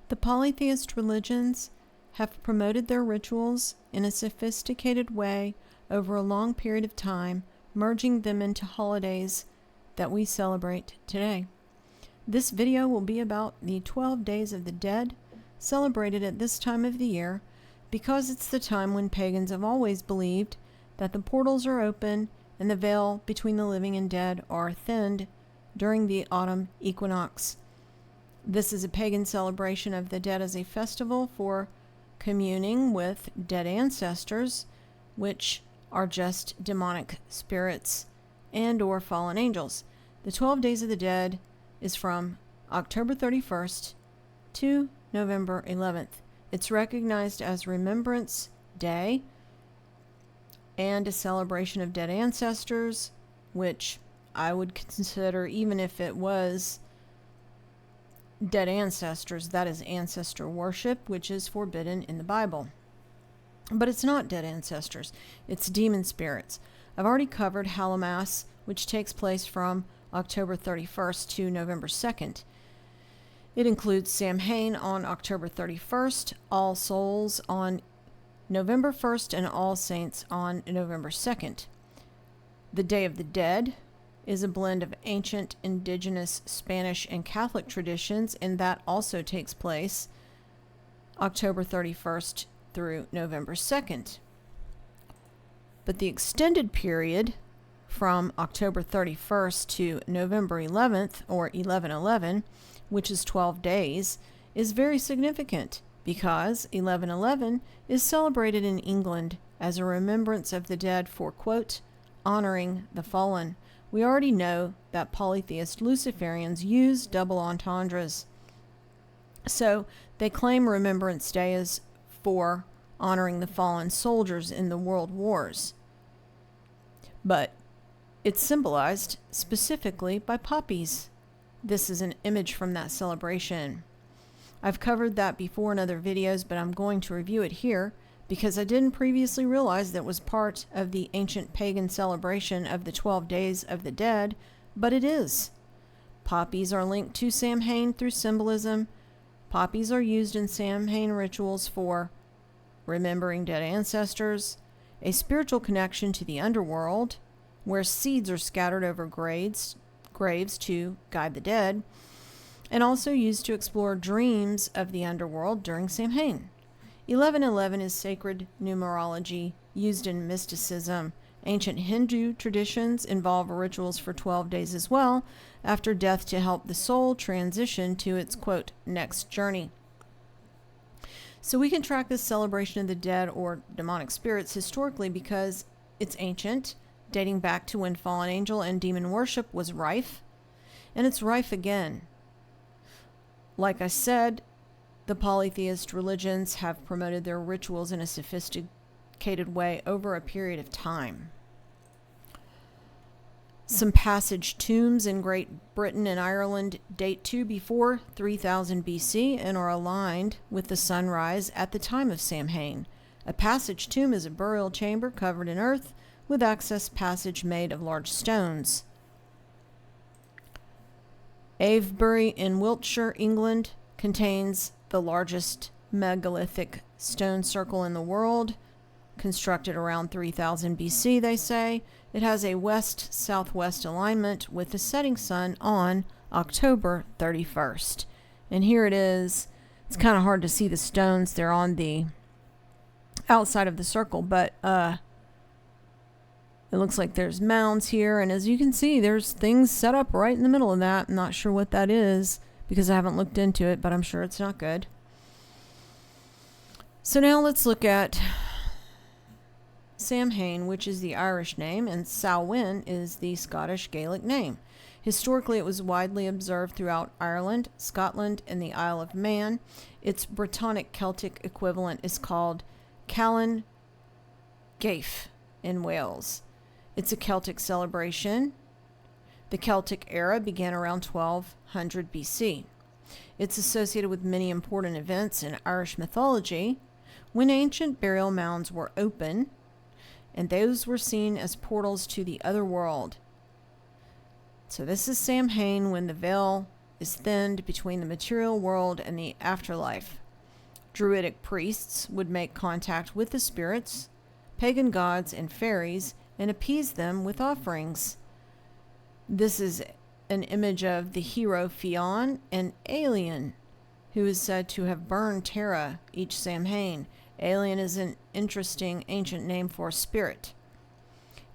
The polytheist religions have promoted their rituals in a sophisticated way over a long period of time, merging them into holidays that we celebrate today. This video will be about the 12 Days of the Dead, celebrated at this time of the year, because it's the time when pagans have always believed that the portals are open and the veil between the living and dead are thinned during the autumn equinox. This is a pagan celebration of the dead as a festival for communing with dead ancestors, which are just demonic spirits and or fallen angels. The 12 Days of the Dead is from October 31st to November 11th. It's recognized as Remembrance Day and a celebration of dead ancestors, which I would consider, even if it was dead ancestors, that is ancestor worship, which is forbidden in the Bible. But it's not dead ancestors, it's demon spirits. I've already covered Hallowmass, which takes place from October 31st to November 2nd. It includes Samhain on October 31st, All Souls on November 1st, and All Saints on November 2nd. The Day of the Dead is a blend of ancient, indigenous, Spanish, and Catholic traditions, and that also takes place October 31st through November 2nd. But the extended period from October 31st to November 11th, or 11/11, which is 12 days, is very significant because 11/11 is celebrated in England as a remembrance of the dead for, quote, honoring the fallen. We already know that polytheist Luciferians use double entendres. So they claim Remembrance Day is for honoring the fallen soldiers in the world wars. But it's symbolized specifically by poppies. This is an image from that celebration. I've covered that before in other videos, but I'm going to review it here because I didn't previously realize that it was part of the ancient pagan celebration of the 12 Days of the Dead, but it is. Poppies are linked to Samhain through symbolism. Poppies are used in Samhain rituals for remembering dead ancestors, a spiritual connection to the underworld, where seeds are scattered over graves to guide the dead, and also used to explore dreams of the underworld during Samhain. 11/11 is sacred numerology used in mysticism. Ancient Hindu traditions involve rituals for 12 days as well after death to help the soul transition to its, quote, next journey. So we can track this celebration of the dead or demonic spirits historically because it's ancient, dating back to when fallen angel and demon worship was rife, and it's rife again. Like I said, the polytheist religions have promoted their rituals in a sophisticated way over a period of time. Some passage tombs in Great Britain and Ireland date to before 3000 BC and are aligned with the sunrise at the time of Samhain. A passage tomb is a burial chamber covered in earth with access passage made of large stones. Avebury in Wiltshire, England, contains the largest megalithic stone circle in the world, constructed around 3000 BC, they say. It has a west-southwest alignment with the setting sun on October 31st. And here it is. It's kind of hard to see the stones. They're on the outside of the circle, but it looks like there's mounds here, and as you can see, there's things set up right in the middle of that. I'm not sure what that is because I haven't looked into it, but I'm sure it's not good. So now let's look at Samhain, which is the Irish name, and Samhain is the Scottish Gaelic name. Historically, it was widely observed throughout Ireland, Scotland, and the Isle of Man. Its Brittonic Celtic equivalent is called Callan Gaeaf in Wales. It's a Celtic celebration. The Celtic era began around 1200 BC. It's associated with many important events in Irish mythology when ancient burial mounds were open, and those were seen as portals to the other world. So this is Samhain, when the veil is thinned between the material world and the afterlife. Druidic priests would make contact with the spirits, pagan gods, and fairies and appease them with offerings. This is an image of the hero Fionn, an alien, who is said to have burned Tara each Samhain. Alien is an interesting ancient name for a spirit.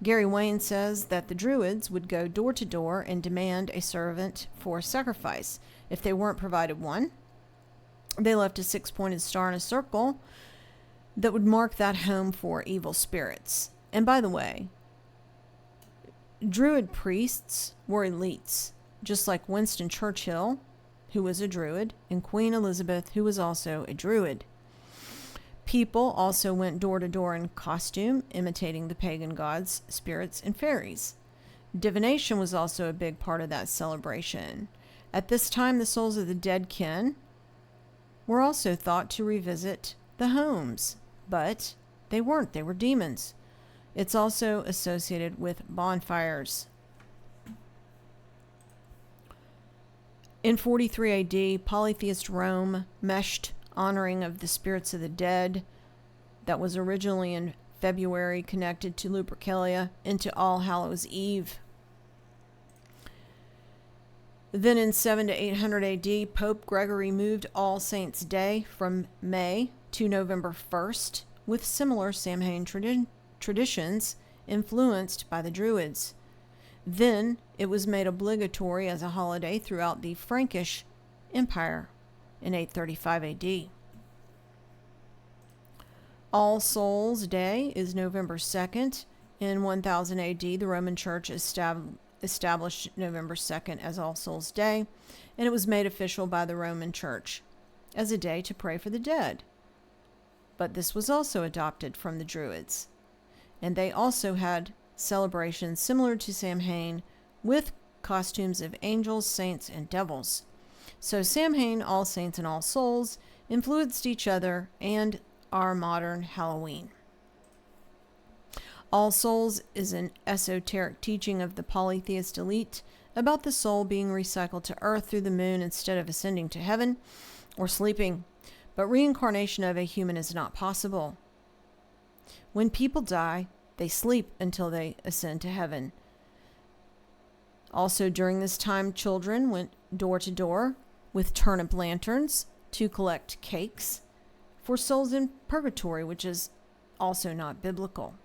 Gary Wayne says that the Druids would go door to door and demand a servant for sacrifice. If they weren't provided one, they left a six-pointed star in a circle that would mark that home for evil spirits. And by the way, Druid priests were elites, just like Winston Churchill, who was a Druid, and Queen Elizabeth, who was also a Druid. People also went door to door in costume, imitating the pagan gods, spirits, and fairies. Divination was also a big part of that celebration. At this time, the souls of the dead kin were also thought to revisit the homes, but they weren't. They were demons. It's also associated with bonfires. In 43 AD, polytheist Rome meshed honoring of the spirits of the dead that was originally in February connected to Lupercalia into All Hallows Eve. Then in 700 to 800 AD, Pope Gregory moved All Saints' Day from May to November 1st, with similar Samhain traditions influenced by the Druids. Then it was made obligatory as a holiday throughout the Frankish Empire in 835 AD. All Souls' Day is November 2nd. In 1000 AD, the Roman Church established November 2nd as All Souls' Day, and it was made official by the Roman Church as a day to pray for the dead. But this was also adopted from the Druids, and they also had celebrations similar to Samhain with costumes of angels, saints, and devils. So Samhain, All Saints, and All Souls influenced each other and our modern Halloween. All Souls is an esoteric teaching of the polytheist elite about the soul being recycled to earth through the moon instead of ascending to heaven or sleeping. But reincarnation of a human is not possible. When people die, they sleep until they ascend to heaven. Also, during this time, children went door to door with turnip lanterns to collect cakes for souls in purgatory, which is also not biblical.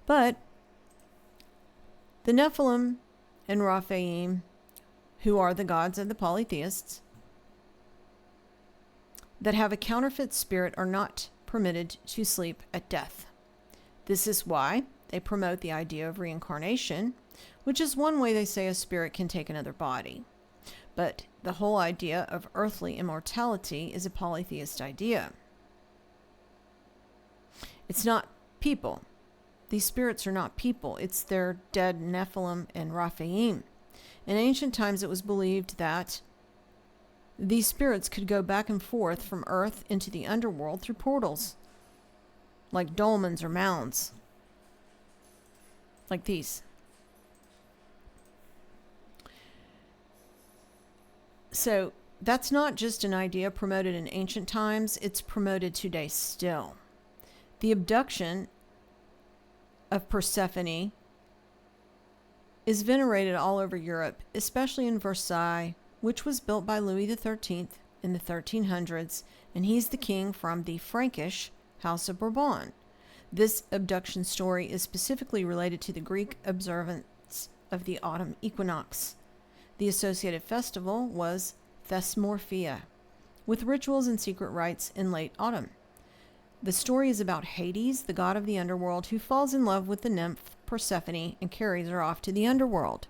But the Nephilim and Raphaim, who are the gods of the polytheists, that have a counterfeit spirit are not permitted to sleep at death. This is why they promote the idea of reincarnation, which is one way they say a spirit can take another body. But the whole idea of earthly immortality is a polytheist idea. It's not people. These spirits are not people. It's their dead Nephilim and Raphaim. In ancient times, it was believed that these spirits could go back and forth from earth into the underworld through portals, like dolmens or mounds, like these. So that's not just an idea promoted in ancient times, it's promoted today still. The abduction of Persephone is venerated all over Europe, especially in Versailles, which was built by Louis XIII in the 1300s, and he's the king from the Frankish House of Bourbon. This abduction story is specifically related to the Greek observance of the autumn equinox. The associated festival was Thesmorphia, with rituals and secret rites in late autumn. The story is about Hades, the god of the underworld, who falls in love with the nymph Persephone and carries her off to the underworld.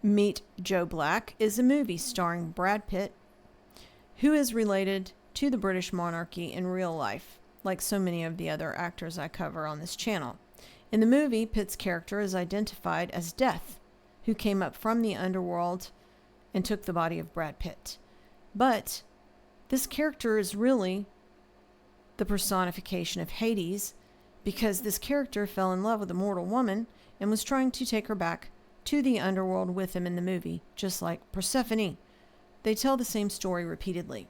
Meet Joe Black is a movie starring Brad Pitt, who is related to the British monarchy in real life, like so many of the other actors I cover on this channel. In the movie, Pitt's character is identified as Death, who came up from the underworld and took the body of Brad Pitt. But this character is really the personification of Hades, because this character fell in love with a mortal woman and was trying to take her back to the underworld with him in the movie, just like Persephone. They tell the same story repeatedly.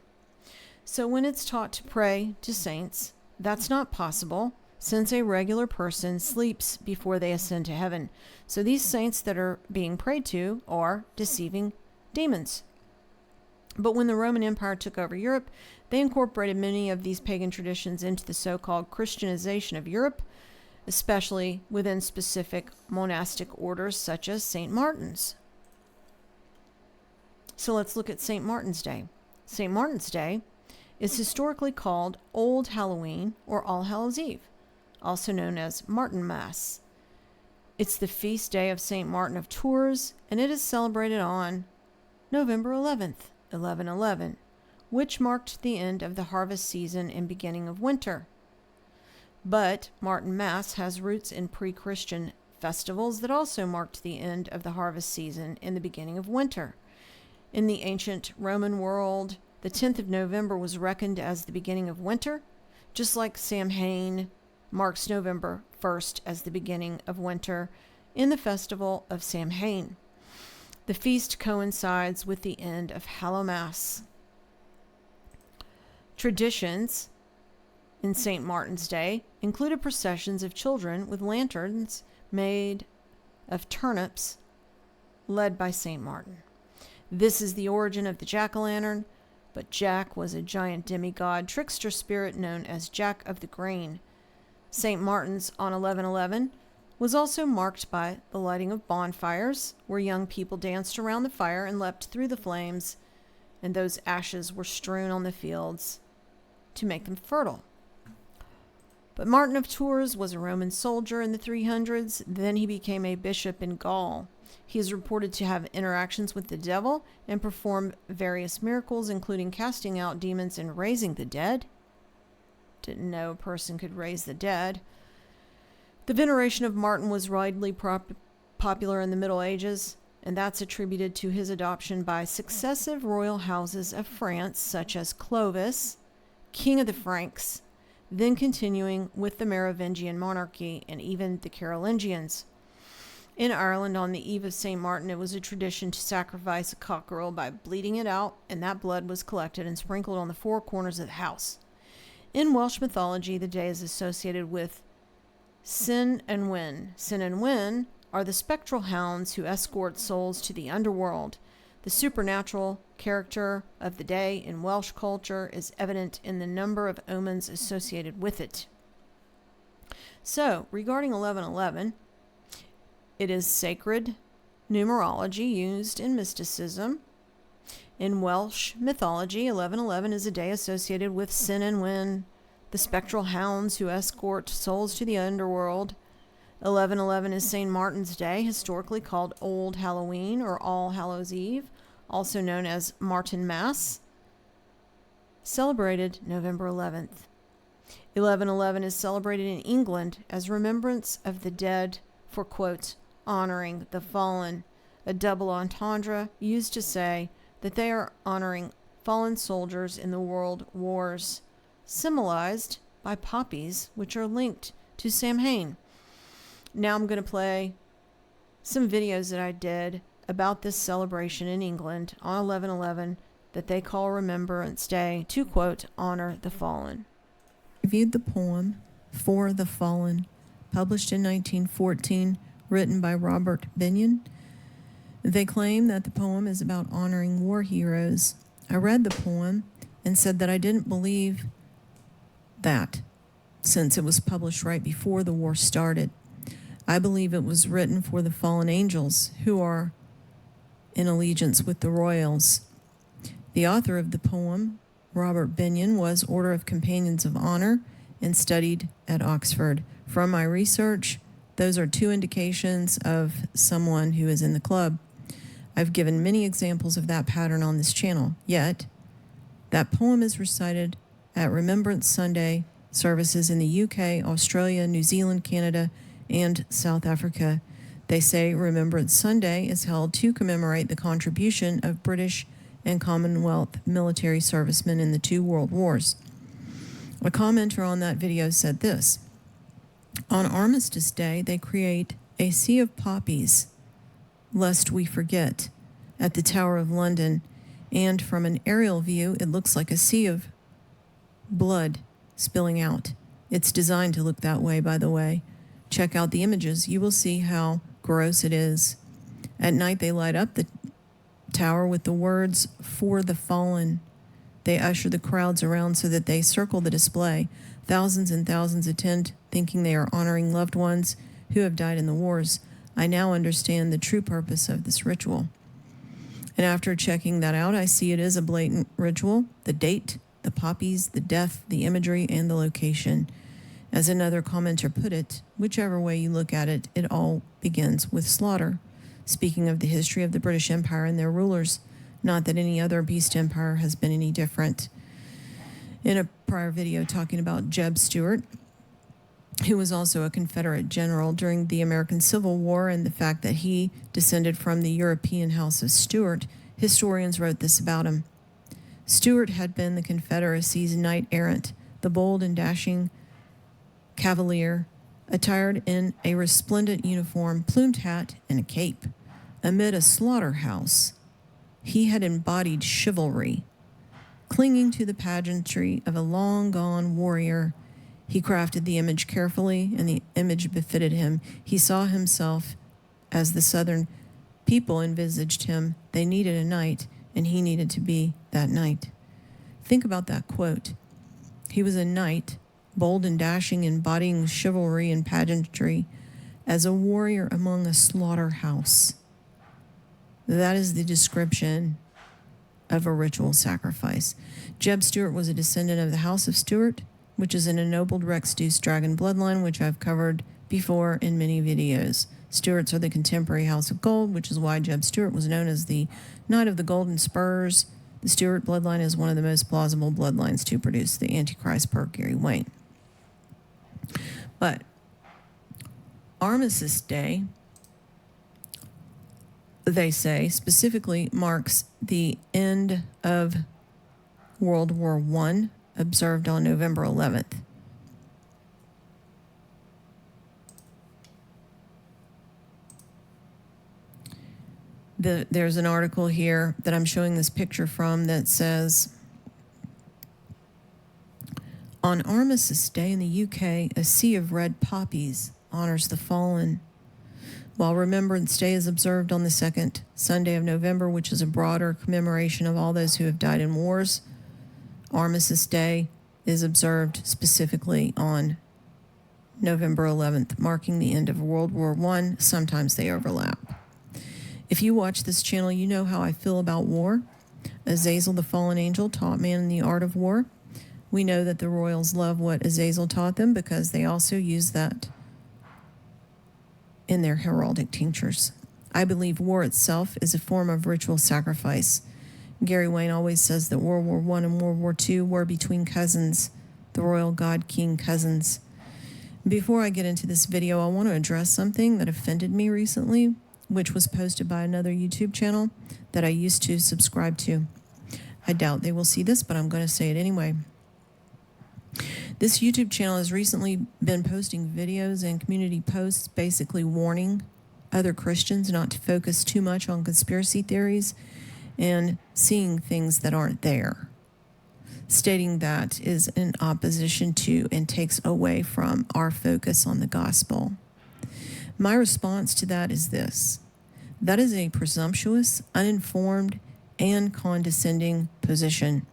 So when it's taught to pray to saints, that's not possible, since a regular person sleeps before they ascend to heaven. So these saints that are being prayed to are deceiving demons. But when the Roman Empire took over Europe, they incorporated many of these pagan traditions into the so-called Christianization of Europe, especially within specific monastic orders such as St. Martin's. So let's look at St. Martin's Day. St. Martin's Day is historically called Old Halloween or All Hallows Eve, also known as Martinmas. It's the feast day of St. Martin of Tours, and it is celebrated on November 11th, 1111, which marked the end of the harvest season and beginning of winter. But Martinmas has roots in pre-Christian festivals that also marked the end of the harvest season and the beginning of winter. In the ancient Roman world, the 10th of November was reckoned as the beginning of winter, just like Samhain marks November 1st as the beginning of winter in the festival of Samhain. The feast coincides with the end of Hallowmas. Traditions in St. Martin's Day included processions of children with lanterns made of turnips led by St. Martin. This is the origin of the jack-o'-lantern, but Jack was a giant demigod trickster spirit known as Jack of the Green. St. Martin's on 11/11 was also marked by the lighting of bonfires, where young people danced around the fire and leapt through the flames, and those ashes were strewn on the fields to make them fertile. But Martin of Tours was a Roman soldier in the 300s. Then he became a bishop in Gaul. He is reported to have interactions with the devil and perform various miracles, including casting out demons and raising the dead. Didn't know a person could raise the dead. The veneration of Martin was widely popular in the Middle Ages, and that's attributed to his adoption by successive royal houses of France, such as Clovis, King of the Franks, then continuing with the Merovingian monarchy and even the Carolingians. In Ireland, on the eve of St. Martin, it was a tradition to sacrifice a cockerel by bleeding it out, and that blood was collected and sprinkled on the four corners of the house. In Welsh mythology, the day is associated with Sin and Wyn. Sin and Wyn are the spectral hounds who escort souls to the underworld. The supernatural character of the day in Welsh culture is evident in the number of omens associated with it. So, regarding 1111, it is sacred numerology used in mysticism. In Welsh mythology, 1111 is a day associated with Sin and Wyn, the spectral hounds who escort souls to the underworld. 1111 is St. Martin's Day, historically called Old Halloween or All Hallows Eve, also known as Martinmas, celebrated November 11th. 1111 is celebrated in England as remembrance of the dead for, quote, honoring the fallen, a double entendre used to say that they are honoring fallen soldiers in the world wars, symbolized by poppies, which are linked to Samhain. Now I'm going to play some videos that I did about this celebration in England on 11/11 that they call Remembrance Day to, quote, honor the fallen. I reviewed the poem For the Fallen, published in 1914, written by Robert Benyon. They claim that the poem is about honoring war heroes. I read the poem and said that I didn't believe that, since it was published right before the war started. I believe it was written for the fallen angels who are in allegiance with the royals. The author of the poem, Robert Benyon, was Order of Companions of Honor and studied at Oxford. From my research, those are two indications of someone who is in the club. I've given many examples of that pattern on this channel, yet that poem is recited at Remembrance Sunday services in the UK, Australia, New Zealand, Canada, and South Africa. They say Remembrance Sunday is held to commemorate the contribution of British and Commonwealth military servicemen in the two world wars. A commenter on that video said this: on Armistice Day, they create a sea of poppies lest we forget, at the Tower of London, and from an aerial view, it looks like a sea of blood spilling out. It's designed to look that way, by the way. Check out the images. You will see how gross it is. At night, they light up the tower with the words, "For the fallen." They usher the crowds around so that they circle the display. Thousands and thousands attend, thinking they are honoring loved ones who have died in the wars. I now understand the true purpose of this ritual. And after checking that out, I see it is a blatant ritual. The date, the poppies, the death, the imagery, and the location. As another commenter put it, whichever way you look at it, it all begins with slaughter. Speaking of the history of the British Empire and their rulers, not that any other beast empire has been any different. In a prior video talking about Jeb Stuart, who was also a Confederate general during the American Civil War, and the fact that he descended from the European House of Stuart, historians wrote this about him. Stuart had been the Confederacy's knight-errant, the bold and dashing cavalier, attired in a resplendent uniform, plumed hat, and a cape. Amid a slaughterhouse, he had embodied chivalry. Clinging to the pageantry of a long-gone warrior, he crafted the image carefully, and the image befitted him. He saw himself as the Southern people envisaged him. They needed a knight, and he needed to be that knight. Think about that quote. He was a knight, bold and dashing, embodying chivalry and pageantry, as a warrior among a slaughterhouse. That is the description of a ritual sacrifice. Jeb Stuart was a descendant of the House of Stuart, which is an ennobled Rex-Deuce dragon bloodline, which I've covered before in many videos. Stuarts are the contemporary House of Gold, which is why Jeb Stuart was known as the Knight of the Golden Spurs. The Stuart bloodline is one of the most plausible bloodlines to produce the Antichrist per Gary Wayne. But Armistice Day, they say, specifically marks the end of World War I, observed on November 11th. There's an article here that I'm showing this picture from that says, on Armistice Day in the UK, a sea of red poppies honors the fallen. While Remembrance Day is observed on the second Sunday of November, which is a broader commemoration of all those who have died in wars, Armistice Day is observed specifically on November 11th, marking the end of World War I. Sometimes they overlap. If you watch this channel, you know how I feel about war. Azazel, the fallen angel, taught man the art of war. We know that the royals love what Azazel taught them because they also use that in their heraldic tinctures. I believe war itself is a form of ritual sacrifice. Gary Wayne always says that World War I and World War II were between cousins, the royal god-king cousins. Before I get into this video, I want to address something that offended me recently, which was posted by another YouTube channel that I used to subscribe to. I doubt they will see this, but I'm going to say it anyway. This YouTube channel has recently been posting videos and community posts basically warning other Christians not to focus too much on conspiracy theories and seeing things that aren't there, stating that is in opposition to and takes away from our focus on the gospel. My response to that is this: that is a presumptuous, uninformed, and condescending position.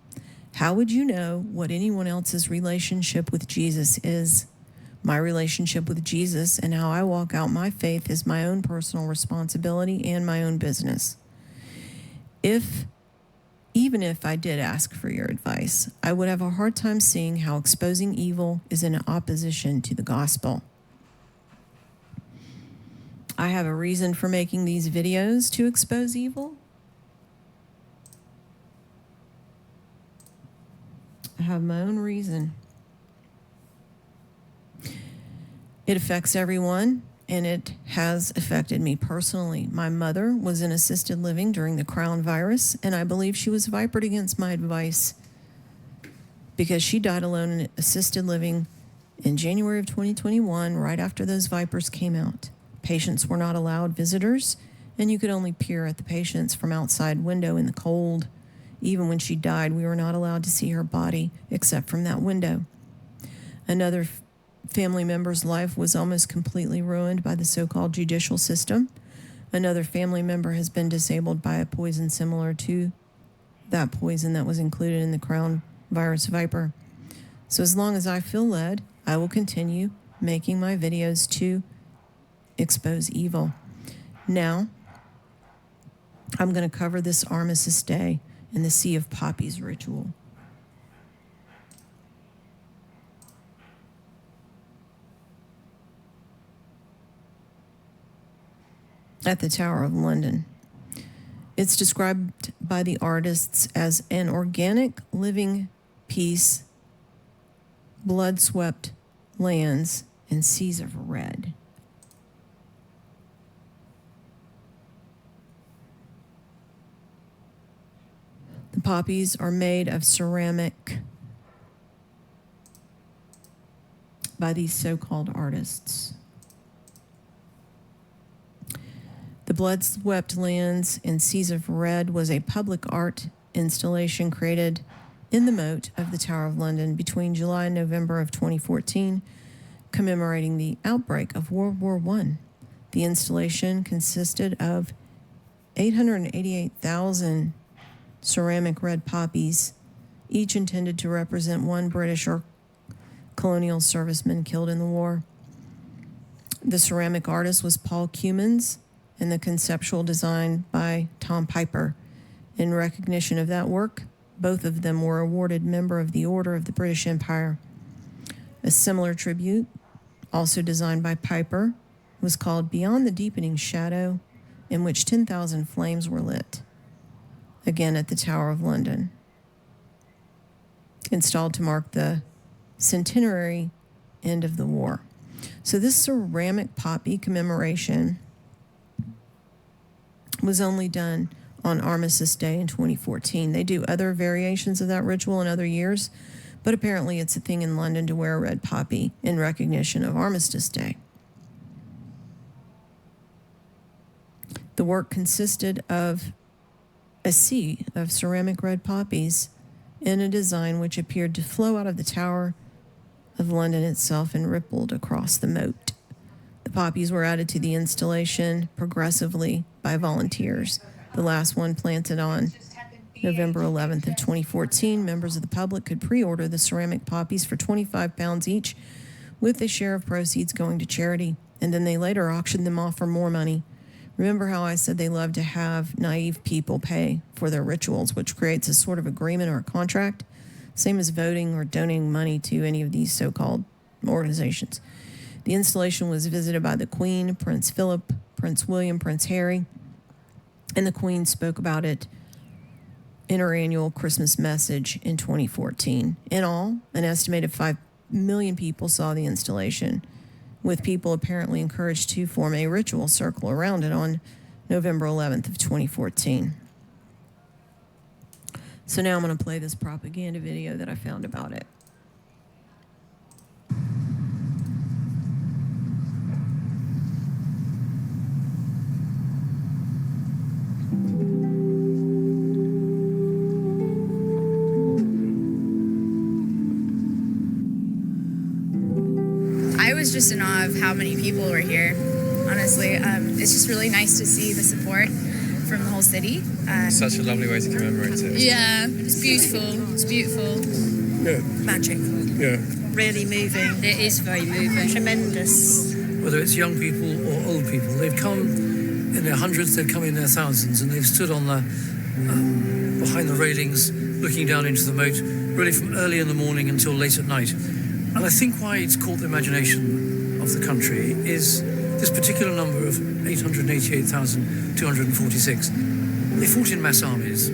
How would you know what anyone else's relationship with Jesus is? My relationship with Jesus and how I walk out my faith is my own personal responsibility and my own business. Even if I did ask for your advice, I would have a hard time seeing how exposing evil is in opposition to the gospel. I have a reason for making these videos to expose evil. I have my own reason. It affects everyone, and it has affected me personally. My mother was in assisted living during the Crown virus, and I believe she was vipered against my advice because she died alone in assisted living in January of 2021, right after those vipers came out. Patients were not allowed visitors, and you could only peer at the patient's from outside window in the cold. Even when she died, we were not allowed to see her body except from that window. Another family member's life was almost completely ruined by the so-called judicial system. Another family member has been disabled by a poison similar to that poison that was included in the Crown virus viper. So as long as I feel led, I will continue making my videos to expose evil. Now, I'm going to cover this Armistice Day and the Sea of Poppies ritual. At the Tower of London. It's described by the artists as an organic living piece, blood-swept lands, and seas of red. The poppies are made of ceramic by these so-called artists. The Blood-Swept Lands and Seas of Red was a public art installation created in the moat of the Tower of London between July and November of 2014, commemorating the outbreak of World War I. The installation consisted of 888,000 ceramic red poppies, each intended to represent one British or colonial serviceman killed in the war. The ceramic artist was Paul Cummins, and the conceptual design by Tom Piper. In recognition of that work, both of them were awarded Member of the Order of the British Empire. A similar tribute, also designed by Piper, was called Beyond the Deepening Shadow, in which 10,000 flames were lit, again at the Tower of London, installed to mark the centenary end of the war. So this ceramic poppy commemoration was only done on Armistice Day in 2014. They do other variations of that ritual in other years, but apparently it's a thing in London to wear a red poppy in recognition of Armistice Day. The work consisted of a sea of ceramic red poppies in a design which appeared to flow out of the Tower of London itself and rippled across the moat. The poppies were added to the installation progressively by volunteers. The last one planted on November 11th of 2014. Members of the public could pre-order the ceramic poppies for £25 each, with a share of proceeds going to charity, and then they later auctioned them off for more money. Remember how I said they love to have naive people pay for their rituals, which creates a sort of agreement or a contract, same as voting or donating money to any of these so-called organizations. The installation was visited by the Queen, Prince Philip, Prince William, Prince Harry, and the Queen spoke about it in her annual Christmas message in 2014. In all, an estimated 5 million people saw the installation, with people apparently encouraged to form a ritual circle around it on November 11th of 2014. So now I'm going to play this propaganda video that I found about it. I was just in awe of how many people were here, honestly. It's just really nice to see the support from the whole city. Such a lovely way to commemorate it. Yeah, it's beautiful. It's beautiful. Yeah. Magic. Yeah. Really moving. It is very moving. Tremendous. Whether it's young people or old people, they've come in their hundreds, they've come in their thousands, and they've stood on the behind the railings, looking down into the moat, really from early in the morning until late at night. And I think why it's caught the imagination of the country is this particular number of 888,246. They fought in mass armies,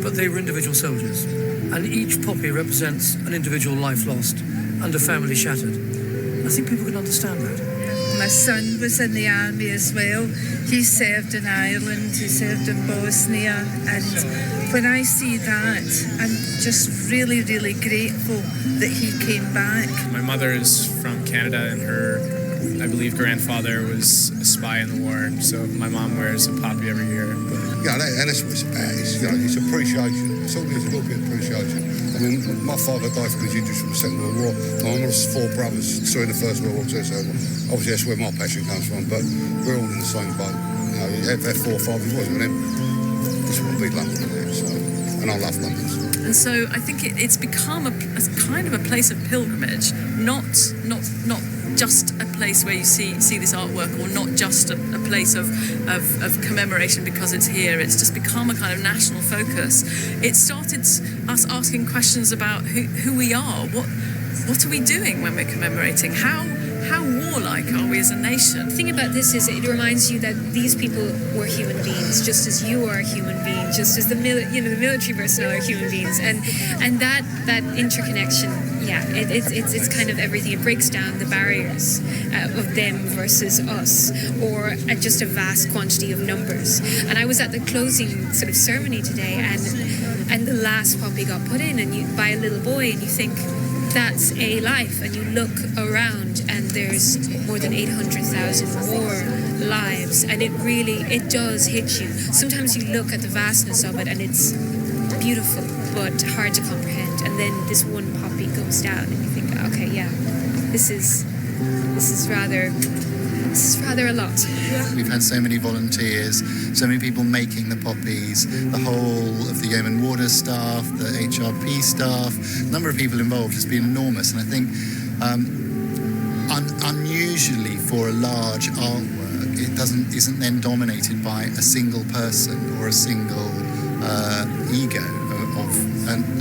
but they were individual soldiers. And each poppy represents an individual life lost and a family shattered. I think people can understand that. My son was in the army as well. He served in Ireland, he served in Bosnia, and when I see that, I'm just really, really grateful that he came back. My mother is from Canada, and her I believe grandfather was a spy in the war, so my mom wears a poppy every year. But and that's what it's about. It's appreciation. It's all there's a little bit of appreciation. I mean, my father died from his injuries from the Second World War. My mum was 4 brothers, 3 in the First World War too, so obviously that's where my passion comes from, but we're all in the same boat. You have 4 or 5 boys with them. This will be London, so, and I love London. And so I think it's become a kind of a place of pilgrimage, not just a place where you see this artwork, or not just a place of commemoration because it's here. It's just become a kind of national focus. It started us asking questions about who we are, what are we doing when we're commemorating, how warlike are we as a nation? The thing about this is it reminds you that these people were human beings, just as you are a human being, just as the military personnel are human beings, and that interconnection, it's kind of everything. It breaks down the barriers of them versus us, or just a vast quantity of numbers. And I was at the closing sort of ceremony today, and the last poppy got put in, and by a little boy, and you think, that's a life, and you look around and there's more than 800,000 more lives, and it does hit you. Sometimes you look at the vastness of it and it's beautiful but hard to comprehend, and then this one poppy goes down and you think, okay, yeah, this is rather a lot. We've had so many volunteers, so many people making the poppies, the whole of the Yeoman Water staff, the HRP staff, the number of people involved has been enormous. And I think unusually for a large artwork, it isn't then dominated by a single person or a single ego of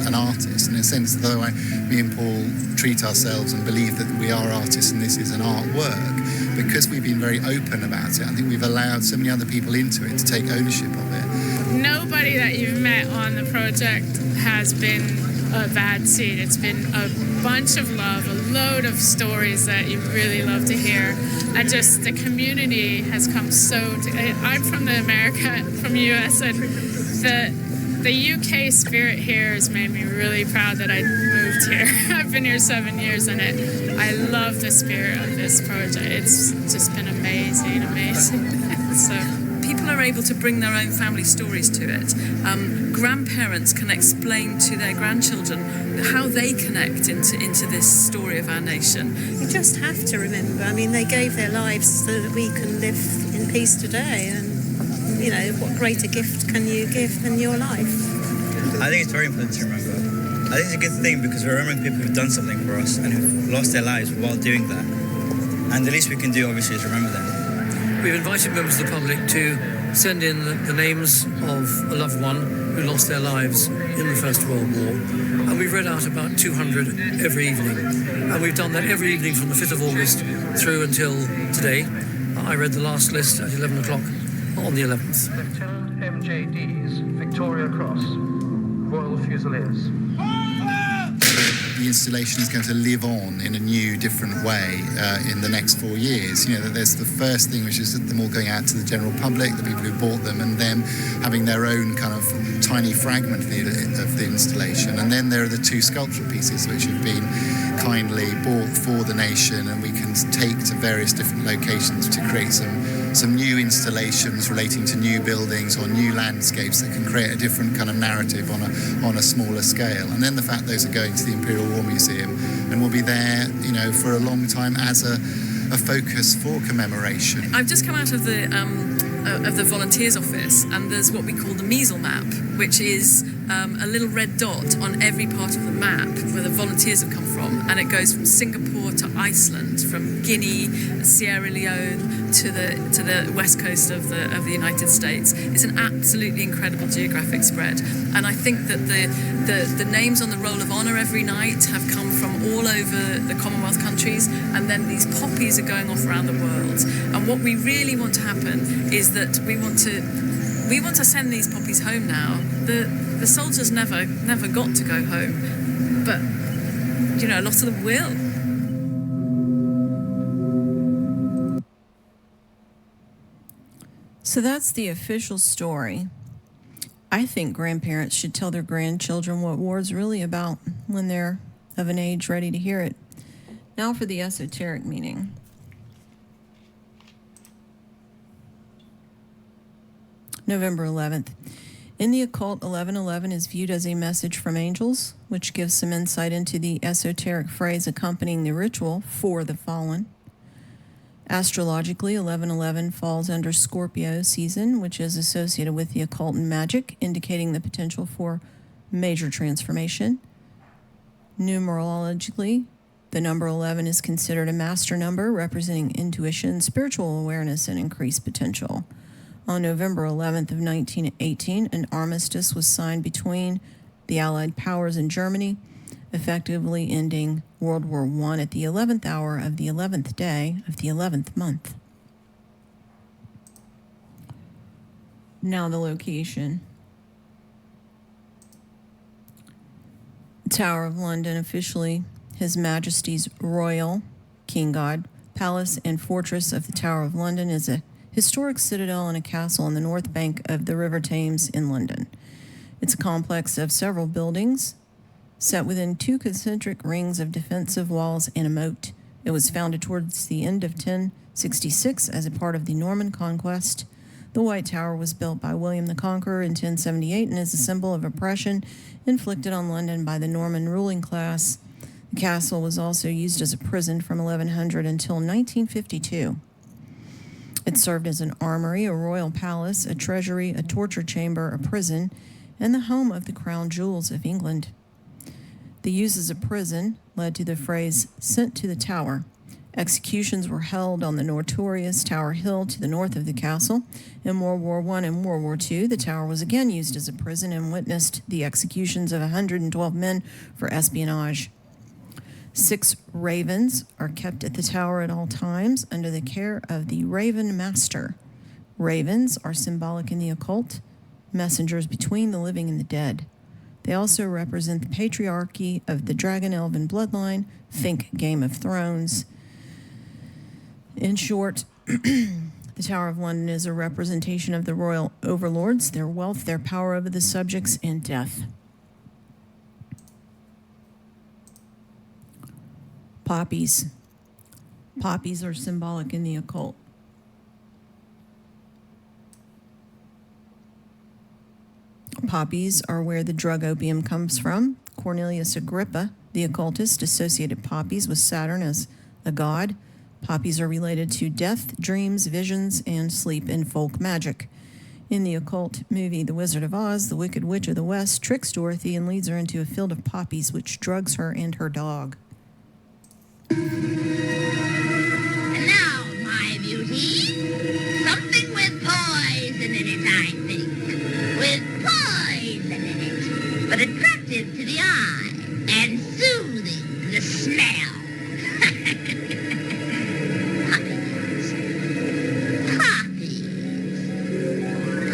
an artist. In a sense, though me and Paul treat ourselves and believe that we are artists and this is an artwork, because we've been very open about it, I think we've allowed so many other people into it to take ownership of it. Nobody that you've met on the project has been a bad seed. It's been a bunch of love, a load of stories that you really love to hear, and just the community has come I'm from the US, and the UK spirit here has made me really proud that I moved here. I've been here 7 years, and I love the spirit of this project. It's just been amazing. So people are able to bring their own family stories to it. Grandparents can explain to their grandchildren how they connect into this story of our nation. You just have to remember, I mean, they gave their lives so that we can live in peace today, and what greater gift can you give than your life? I think it's very important to remember. I think it's a good thing because we're remembering people who've done something for us and who've lost their lives while doing that. And the least we can do, obviously, is remember them. We've invited members of the public to send in the names of a loved one who lost their lives in the First World War. And we've read out about 200 every evening. And we've done that every evening from the 5th of August through until today. I read the last list at 11 o'clock on the 11th. Lieutenant MJD's Victoria Cross, Royal Fusiliers. The installation is going to live on in a new, different way in the next 4 years. That there's the first thing, which is them all going out to the general public, the people who bought them, and them having their own kind of tiny fragment of the installation. And then there are the 2 sculptural pieces which have been kindly bought for the nation, and we can take to various different locations to create some new installations relating to new buildings or new landscapes that can create a different kind of narrative on a smaller scale. And then the fact those are going to the Imperial War Museum and will be there, for a long time as a focus for commemoration. I've just come out of the volunteers office, and there's what we call the measle map, which is a little red dot on every part of the map where the volunteers have come from, and it goes from Singapore to Iceland, from Guinea, Sierra Leone to the west coast of the United States. It's an absolutely incredible geographic spread, and I think that the names on the roll of honour every night have come from all over the Commonwealth countries, and then these poppies are going off around the world. And what we really want to happen is that we want to send these poppies home now. The soldiers never got to go home, but a lot of them will. So that's the official story. I think grandparents should tell their grandchildren what war's really about when they're of an age ready to hear it. Now for the esoteric meaning. November 11th. In the occult, 1111 is viewed as a message from angels, which gives some insight into the esoteric phrase accompanying the ritual, for the fallen. Astrologically, 1111 falls under Scorpio season, which is associated with the occult and magic, indicating the potential for major transformation. Numerologically, the number 11 is considered a master number, representing intuition, spiritual awareness, and increased potential. On November 11th of 1918, an armistice was signed between the Allied powers and Germany, effectively ending World War I at the 11th hour of the 11th day of the 11th month. Now the location. Tower of London, officially His Majesty's Royal King God Palace and Fortress of the Tower of London, is a historic citadel and a castle on the north bank of the River Thames in London. It's a complex of several buildings set within two concentric rings of defensive walls and a moat. It was founded towards the end of 1066 as a part of the Norman conquest. The White Tower was built by William the Conqueror in 1078 and is a symbol of oppression inflicted on London by the Norman ruling class. The castle was also used as a prison from 1100 until 1952. It served as an armory, a royal palace, a treasury, a torture chamber, a prison, and the home of the crown jewels of England. The use as a prison led to the phrase, sent to the tower. Executions were held on the notorious Tower Hill to the north of the castle. In World War I and World War II, the tower was again used as a prison and witnessed the executions of 112 men for espionage. 6 ravens are kept at the tower at all times under the care of the Raven Master. Ravens are symbolic in the occult, messengers between the living and the dead. They also represent the patriarchy of the Dragon Elven bloodline, think Game of Thrones. In short, the Tower of London is a representation of the royal overlords, their wealth, their power over the subjects, and death. Poppies. Poppies are symbolic in the occult. Poppies are where the drug opium comes from. Cornelius Agrippa, the occultist, associated poppies with Saturn as a god. Poppies are related to death, dreams, visions, and sleep in folk magic. In the occult movie The Wizard of Oz, the Wicked Witch of the West tricks Dorothy and leads her into a field of poppies, which drugs her and her dog. And now, my beauty, something with poison in it, I think. With poison in it, but attractive to the eye and soothing to the smell.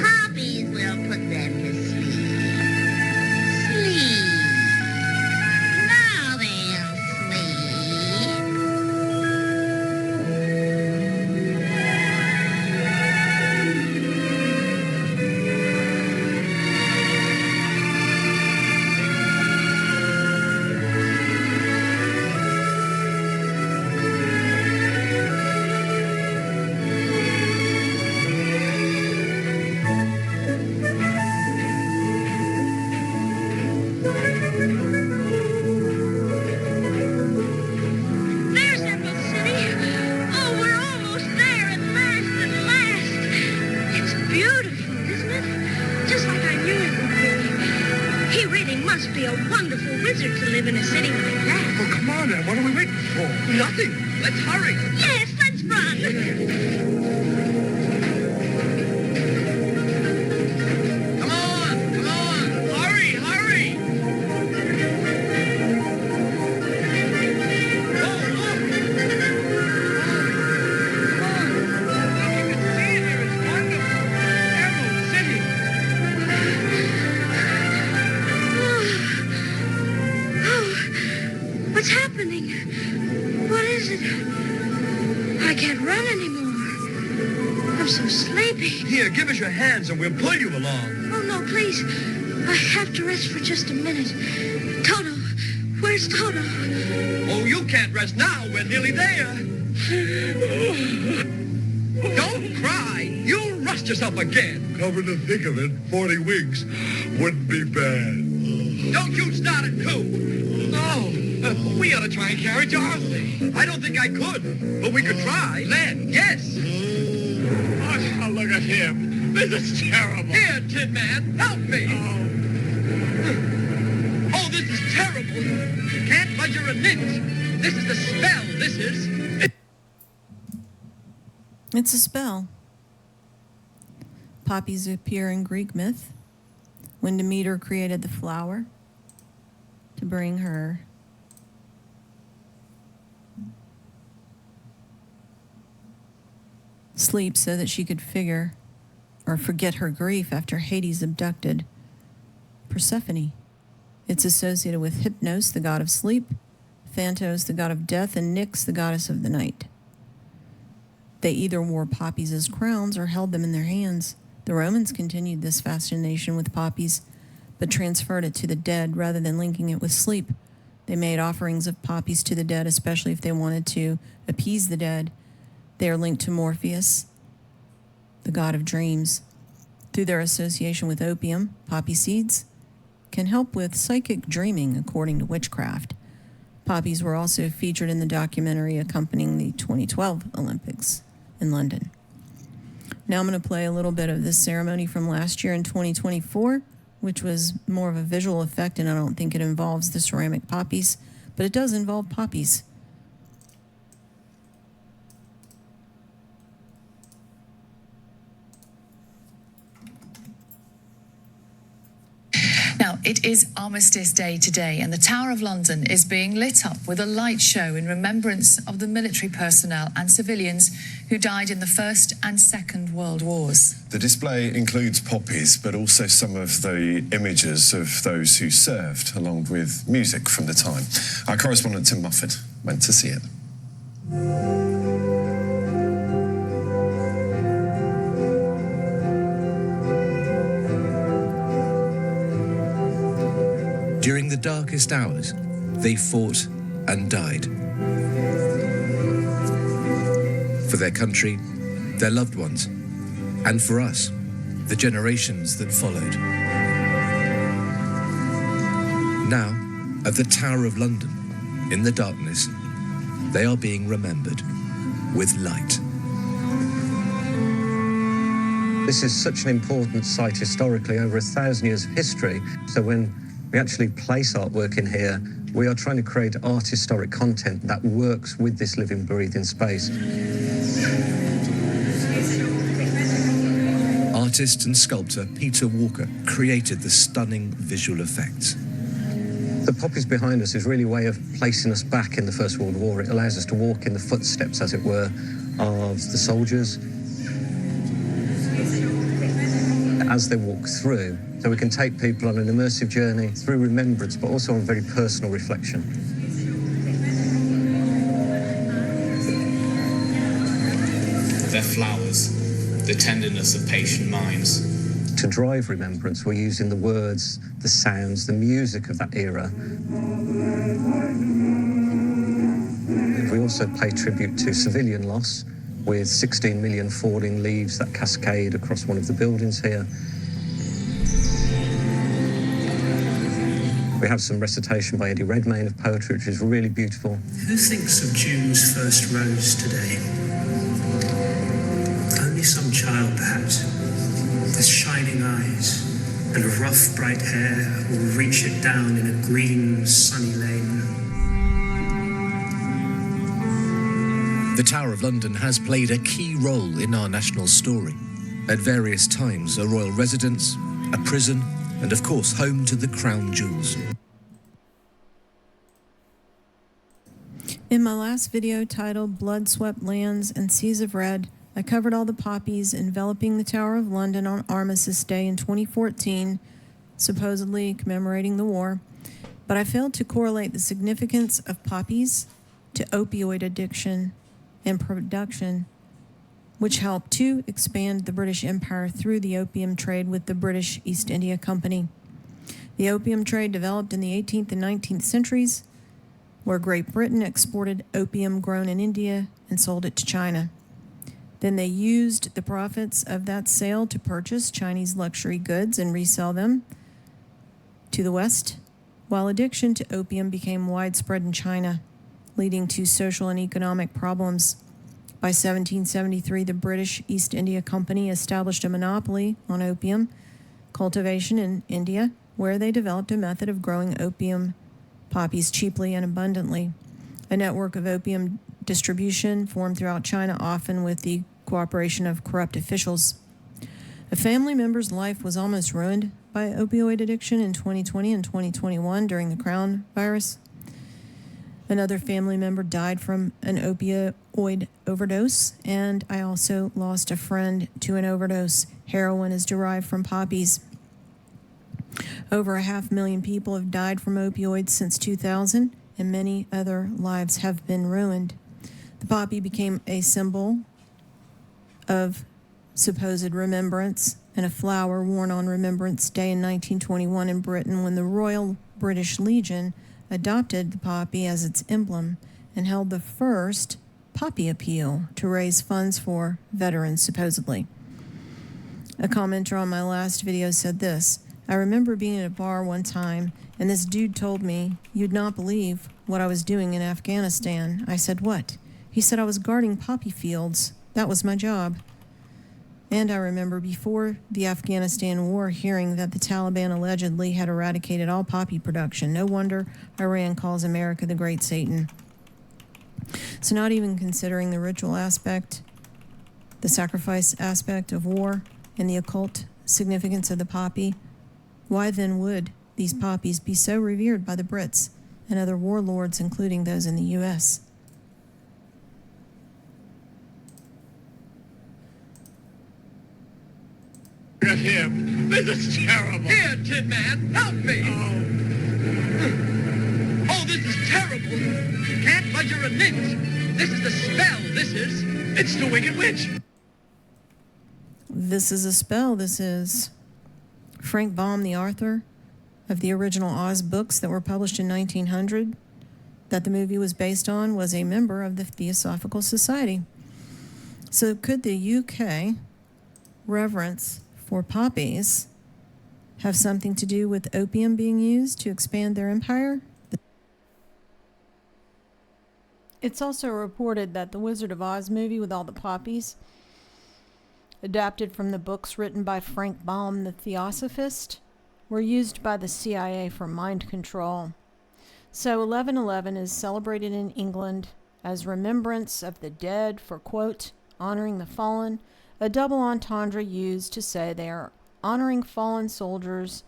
Poppies will put them to sleep. Sleep. Now they'll sleep. There's Emerald City. Oh, we're almost there at last, at last. It's beautiful, isn't it? Just like I knew it would be. He really must be a wonderful wizard to live in a city like that. Well, come on then. What are we waiting for? Nothing. Let's hurry. Yes, let's run. Come on. Hurry. What's happening? What is it? I can't run anymore. I'm so sleepy. Here, give us your hands and we'll pull you along. Oh, no, please. I have to rest for just a minute. Toto. Where's Toto? Oh, you can't rest now. We're nearly there. Don't cry. You'll rust Dust yourself again. Come to think of it, 40 weeks wouldn't be bad. Don't you start it, too. No. We ought to try and carry Dorothy. I don't think I could, but we could try. Len, yes. Oh, look at him. This is terrible. Here, Tin Man, help me. Oh, this is terrible. Can't budge an inch. This is the spell, this is. It's a spell. Poppies appear in Greek myth when Demeter created the flower to bring her sleep so that she could forget her grief after Hades abducted Persephone. It's associated with Hypnos, the god of sleep, Phantos, the god of death, and Nyx, the goddess of the night. They either wore poppies as crowns or held them in their hands. The Romans continued this fascination with poppies, but transferred it to the dead rather than linking it with sleep. They made offerings of poppies to the dead, especially if they wanted to appease the dead. They are linked to Morpheus, the god of dreams. Through their association with opium, poppy seeds can help with psychic dreaming, according to witchcraft. Poppies were also featured in the documentary accompanying the 2012 Olympics in London. Now I'm going to play a little bit of this ceremony from last year in 2024, which was more of a visual effect, and I don't think it involves the ceramic poppies, but it does involve poppies. Now, it is Armistice Day today, and the Tower of London is being lit up with a light show in remembrance of the military personnel and civilians who died in the First and Second World Wars. The display includes poppies, but also some of the images of those who served, along with music from the time. Our correspondent Tim Muffet went to see it. During the darkest hours, they fought and died. For their country, their loved ones, and for us, the generations that followed. Now, at the Tower of London, in the darkness, they are being remembered with light. This is such an important site historically, over 1,000 years of history. So when we actually place artwork in here, we are trying to create art historic content that works with this living, breathing space. Artist and sculptor Peter Walker created the stunning visual effects. The poppies behind us is really a way of placing us back in the First World War. It allows us to walk in the footsteps, as it were, of the soldiers as they walk through. So we can take people on an immersive journey through remembrance, but also on very personal reflection. They're flowers, the tenderness of patient minds. To drive remembrance, we're using the words, the sounds, the music of that era. We also pay tribute to civilian loss, with 16 million falling leaves that cascade across one of the buildings here. We have some recitation by Eddie Redmayne of poetry, which is really beautiful. Who thinks of June's first rose today? Only some child, perhaps, with shining eyes and rough, bright hair will reach it down in a green, sunny lane. The Tower of London has played a key role in our national story. At various times, a royal residence, a prison, and of course, home to the crown jewels. In my last video titled Blood-Swept Lands and Seas of Red, I covered all the poppies enveloping the Tower of London on Armistice Day in 2014, supposedly commemorating the war, but I failed to correlate the significance of poppies to opioid addiction and production, which helped to expand the British Empire through the opium trade with the British East India Company. The opium trade developed in the 18th and 19th centuries, where Great Britain exported opium grown in India and sold it to China. Then they used the profits of that sale to purchase Chinese luxury goods and resell them to the West, while addiction to opium became widespread in China, leading to social and economic problems. By 1773, the British East India Company established a monopoly on opium cultivation in India, where they developed a method of growing opium poppies cheaply and abundantly. A network of opium distribution formed throughout China, often with the cooperation of corrupt officials. A family member's life was almost ruined by opioid addiction in 2020 and 2021 during the Crown virus. Another family member died from an opioid overdose, and I also lost a friend to an overdose. Heroin is derived from poppies. Over 500,000 people have died from opioids since 2000, and many other lives have been ruined. The poppy became a symbol of supposed remembrance and a flower worn on Remembrance Day in 1921 in Britain, when the Royal British Legion adopted the poppy as its emblem and held the first poppy appeal to raise funds for veterans, supposedly. A commenter on my last video said this: I remember being at a bar one time, and this dude told me, "You'd not believe what I was doing in Afghanistan." I said, "What?" He said, "I was guarding poppy fields. That was my job." And I remember before the Afghanistan war hearing that the Taliban allegedly had eradicated all poppy production. No wonder Iran calls America the Great Satan. So not even considering the ritual aspect, the sacrifice aspect of war, and the occult significance of the poppy, why then would these poppies be so revered by the Brits and other warlords, including those in the U.S.? At him. This is terrible. Here, Tin Man, help me. Oh, this is terrible. Can't budge an inch. This is the spell, this is. It's the Wicked Witch. This is a spell. This is Frank Baum, the author of the original Oz books that were published in 1900, that the movie was based on, was a member of the Theosophical Society. So could the UK reverence for poppies have something to do with opium being used to expand their empire? It's also reported that the Wizard of Oz movie with all the poppies, adapted from the books written by Frank Baum, the Theosophist, were used by the CIA for mind control. So 11/11 is celebrated in England as remembrance of the dead for, quote, honoring the fallen, a double entendre used to say they are honoring fallen soldiers,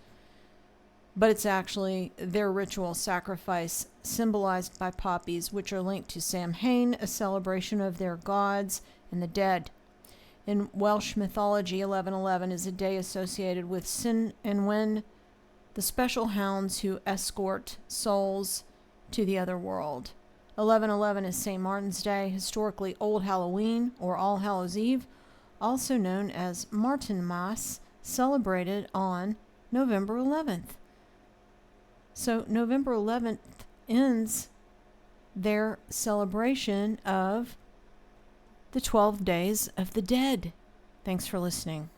but it's actually their ritual sacrifice symbolized by poppies, which are linked to Samhain, a celebration of their gods and the dead. In Welsh mythology, 11/11 is a day associated with Sin and Wen, the special hounds who escort souls to the other world. 11/11 is St. Martin's Day, historically Old Halloween or All Hallows Eve, also known as Martinmas, celebrated on November 11th. So November 11th ends their celebration of the 12 Days of the Dead. Thanks for listening.